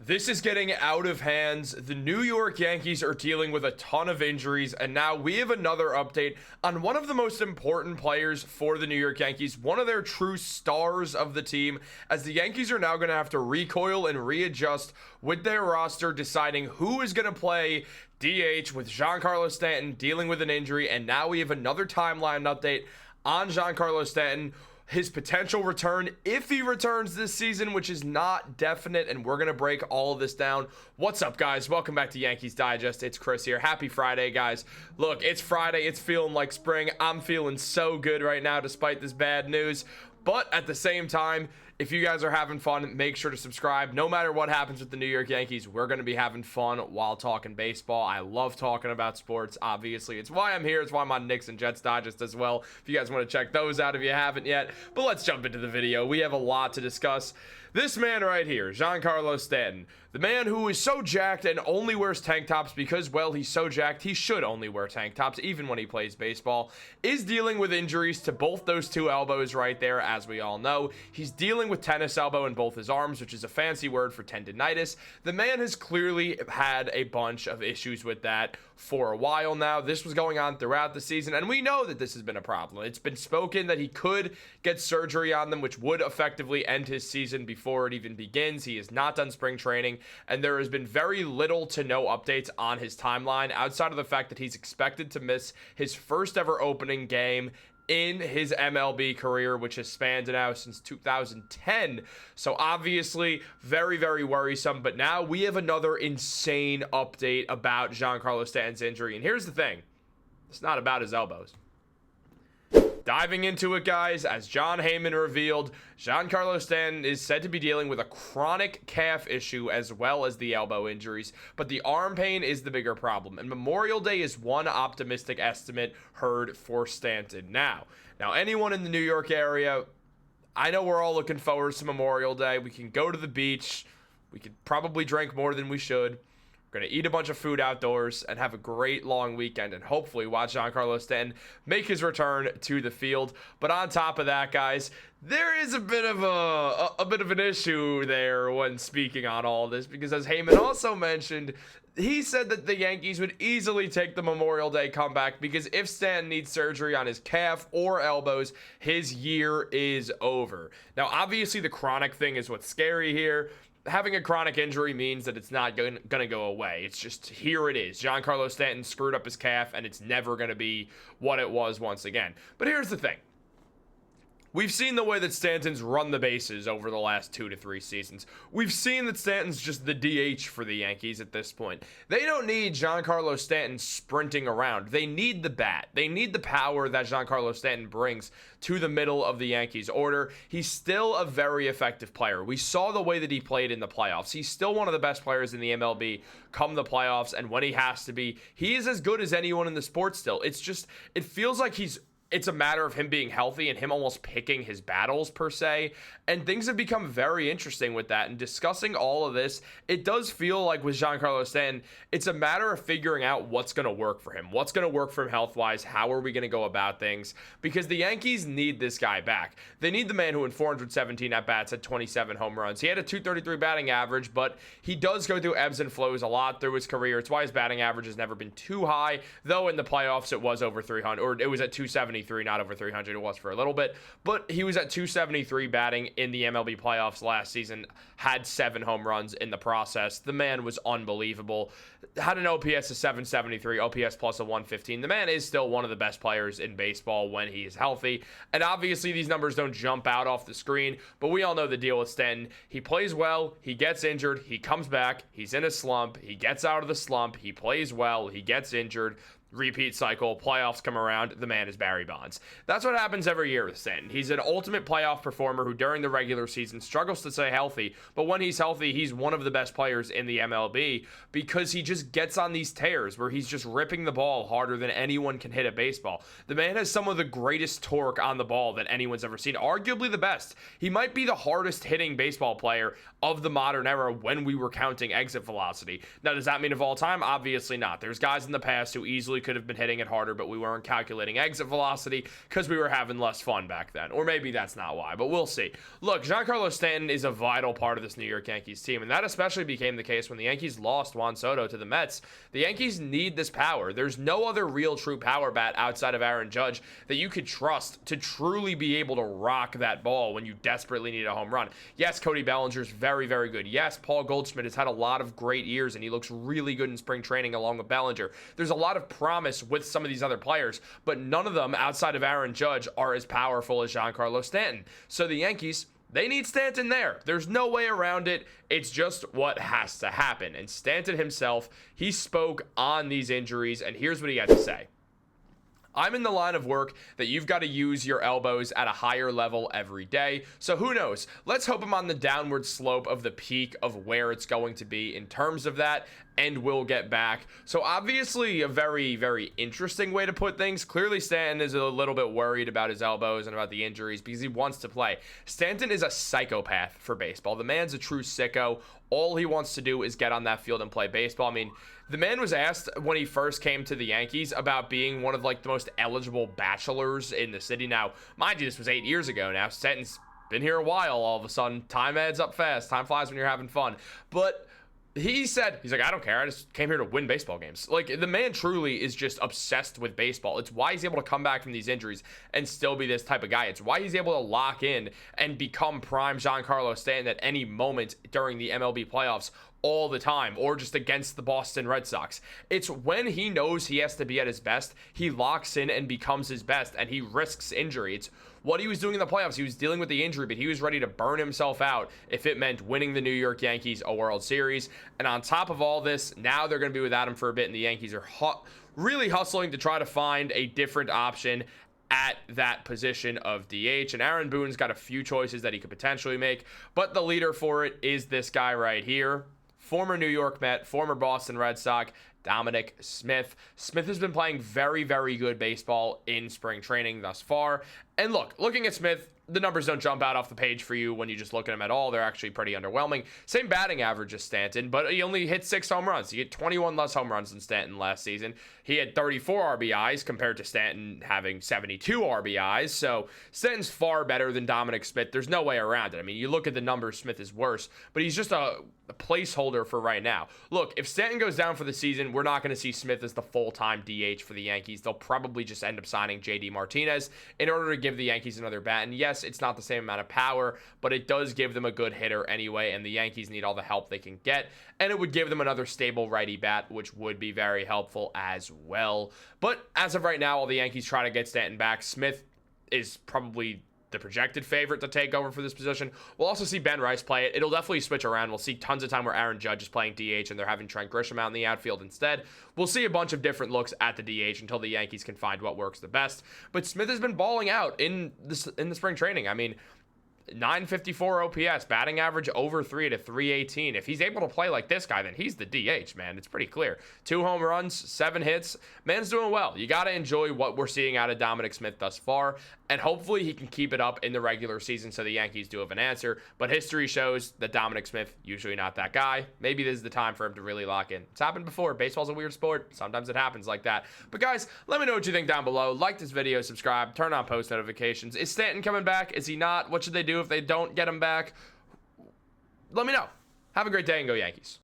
This is getting out of hands. The New York Yankees are dealing with a ton of injuries, and now we have another update on one of the most important players for the New York Yankees, one of their true stars of the team, as the Yankees are now going to have to recoil and readjust with their roster, deciding who is going to play DH with Giancarlo Stanton dealing with an injury, and now we have another timeline update on Giancarlo Stanton. His potential return, if he returns this season, which is not definite, and we're going to break all of this down. What's up, guys? Welcome back to Yankees Digest. It's Chris here. Happy Friday, guys. Look, it's Friday. It's feeling like spring. I'm feeling so good right now despite this bad news. But at the same time, if you guys are having fun, make sure to subscribe. No matter what happens with the New York Yankees, we're going to be having fun while talking baseball. I love talking about sports, obviously. It's why I'm here. It's why I'm on Knicks and Jets Digest as well, if you guys want to check those out if you haven't yet. But let's jump into the video. We have a lot to discuss. This man right here, Giancarlo Stanton, the man who is so jacked and only wears tank tops because, well, he's so jacked he should only wear tank tops even when he plays baseball, is dealing with injuries to both those two elbows right there, as we all know. He's dealing with tennis elbow in both his arms, which is a fancy word for tendonitis. The man has clearly had a bunch of issues with that for a while now. This was going on throughout the season, and we know that this has been a problem. It's been spoken that he could get surgery on them, which would effectively end his season before it even begins. He has not done spring training, and there has been very little to no updates on his timeline outside of the fact that he's expected to miss his first ever opening game in his MLB career, which has spanned now since 2010. So obviously very, very worrisome. But now we have another insane update about Giancarlo Stanton's injury. And here's the thing. It's not about his elbows. Diving into it, guys, as John Heyman revealed, Giancarlo Stanton is said to be dealing with a chronic calf issue as well as the elbow injuries, but the arm pain is the bigger problem, and Memorial Day is one optimistic estimate heard for Stanton. Now anyone in the New York area, I know we're all looking forward to Memorial Day. We can go to the beach. We could probably drink more than we should. We're going to eat a bunch of food outdoors and have a great long weekend and hopefully watch Giancarlo Stanton make his return to the field. But on top of that, guys, there is a bit of an issue there when speaking on all this, because as Heyman also mentioned, he said that the Yankees would easily take the Memorial Day comeback because if Stanton needs surgery on his calf or elbows, his year is over. Now, obviously, the chronic thing is what's scary here. Having a chronic injury means that it's not going to go away. It's just, here it is. Giancarlo Stanton screwed up his calf, and it's never going to be what it was once again. But here's the thing. We've seen the way that Stanton's run the bases over the last 2 to 3 seasons. We've seen that Stanton's just the DH for the Yankees at this point. They don't need Giancarlo Stanton sprinting around. They need the bat. They need the power that Giancarlo Stanton brings to the middle of the Yankees order. He's still a very effective player. We saw the way that he played in the playoffs. He's still one of the best players in the MLB come the playoffs, and when he has to be, he is as good as anyone in the sport still. It's just, it feels like it's a matter of him being healthy and him almost picking his battles, per se. And things have become very interesting with that. And discussing all of this, it does feel like with Giancarlo Stanton, it's a matter of figuring out what's going to work for him. What's going to work for him health-wise? How are we going to go about things? Because the Yankees need this guy back. They need the man who in 417 at-bats had 27 home runs. He had a .233 batting average, but he does go through ebbs and flows a lot through his career. It's why his batting average has never been too high, though in the playoffs it was over 300, or it was at 270. Not over 300. It was for a little bit, but he was at 273 batting in the MLB playoffs last season, had 7 home runs in the process. The man was unbelievable. Had an OPS of 773, OPS plus a 115. The man is still one of the best players in baseball when he is healthy, and obviously these numbers don't jump out off the screen, but we all know the deal with Stanton. He plays well, he gets injured, he comes back, he's in a slump, he gets out of the slump, he plays well, he gets injured. Repeat cycle, playoffs come around, the man is Barry Bonds. That's what happens every year with Stanton. He's an ultimate playoff performer who during the regular season struggles to stay healthy, but when he's healthy, he's one of the best players in the MLB because he just gets on these tears where he's just ripping the ball harder than anyone can hit a baseball. The man has some of the greatest torque on the ball that anyone's ever seen, arguably the best. He might be the hardest hitting baseball player of the modern era when we were counting exit velocity. Now, does that mean of all time? Obviously not. There's guys in the past who easily absolutely could have been hitting it harder, but we weren't calculating exit velocity because we were having less fun back then. Or maybe that's not why, but we'll see. Look, Giancarlo Stanton is a vital part of this New York Yankees team, and that especially became the case when the Yankees lost Juan Soto to the Mets. The Yankees need this power. There's no other real true power bat outside of Aaron Judge that you could trust to truly be able to rock that ball when you desperately need a home run. Yes, Cody Bellinger's very, very good. Yes, Paul Goldschmidt has had a lot of great years, and he looks really good in spring training along with Bellinger. There's a lot of promise with some of these other players, but none of them outside of Aaron Judge are as powerful as Giancarlo Stanton. So the Yankees, they need Stanton there. There's no way around it. It's just what has to happen. And Stanton himself, he spoke on these injuries, and here's what he had to say. I'm in the line of work that you've got to use your elbows at a higher level every day. So who knows? Let's hope I'm on the downward slope of the peak of where it's going to be in terms of that, and we'll get back. So obviously a very, very interesting way to put things. Clearly Stanton is a little bit worried about his elbows and about the injuries because he wants to play. Stanton is a psychopath for baseball. The man's a true sicko. All he wants to do is get on that field and play baseball. I mean, the man was asked when he first came to the Yankees about being one of like the most eligible bachelors in the city. Now, mind you, this was 8 years ago now. Stanton's been here a while all of a sudden. Time adds up fast. Time flies when you're having fun. But he said, he's like, I don't care. I just came here to win baseball games. Like, the man truly is just obsessed with baseball. It's why he's able to come back from these injuries and still be this type of guy. It's why he's able to lock in and become prime Giancarlo Stanton at any moment during the MLB playoffs all the time, or just against the Boston Red Sox. It's when he knows he has to be at his best, he locks in and becomes his best, and he risks injury. It's what he was doing in the playoffs. He was dealing with the injury, but he was ready to burn himself out if it meant winning the New York Yankees a World Series. And on top of all this, now they're going to be without him for a bit, and the Yankees are really hustling to try to find a different option at that position of DH. And Aaron Boone's got a few choices that he could potentially make, but the leader for it is this guy right here. Former New York Met, former Boston Red Sox, Dominic Smith. Smith has been playing very, very good baseball in spring training thus far. And look, looking at Smith, the numbers don't jump out off the page for you when you just look at him at all. They're actually pretty underwhelming. Same batting average as Stanton, but he only hit 6 home runs. He hit 21 less home runs than Stanton last season. He had 34 RBIs compared to Stanton having 72 RBIs. So Stanton's far better than Dominic Smith. There's no way around it. I mean, you look at the numbers, Smith is worse, but he's just a placeholder for right now. Look, if Stanton goes down for the season, we're not going to see Smith as the full-time DH for the Yankees. They'll probably just end up signing JD Martinez in order to give the Yankees another bat. And yes, it's not the same amount of power, but it does give them a good hitter anyway, and the Yankees need all the help they can get. And it would give them another stable righty bat, which would be very helpful as well. But as of right now, while the Yankees try to get Stanton back, Smith is probably the projected favorite to take over for this position. We'll also see Ben Rice play it. It'll definitely switch around. We'll see tons of time where Aaron Judge is playing DH and they're having Trent Grisham out in the outfield instead. We'll see a bunch of different looks at the DH until the Yankees can find what works the best. But Smith has been balling out in the spring training. I mean, 954 OPS, batting average over 3 to 318. If he's able to play like this guy, then he's the DH, man. It's pretty clear. 2 home runs, 7 hits. Man's doing well. You got to enjoy what we're seeing out of Dominic Smith thus far, and hopefully he can keep it up in the regular season so the Yankees do have an answer. But history shows that Dominic Smith, usually not that guy. Maybe this is the time for him to really lock in. It's happened before. Baseball's a weird sport. Sometimes it happens like that. But guys, let me know what you think down below. Like this video, subscribe, turn on post notifications. Is Stanton coming back? Is he not? What should they do if they don't get him back? Let me know. Have a great day and go Yankees.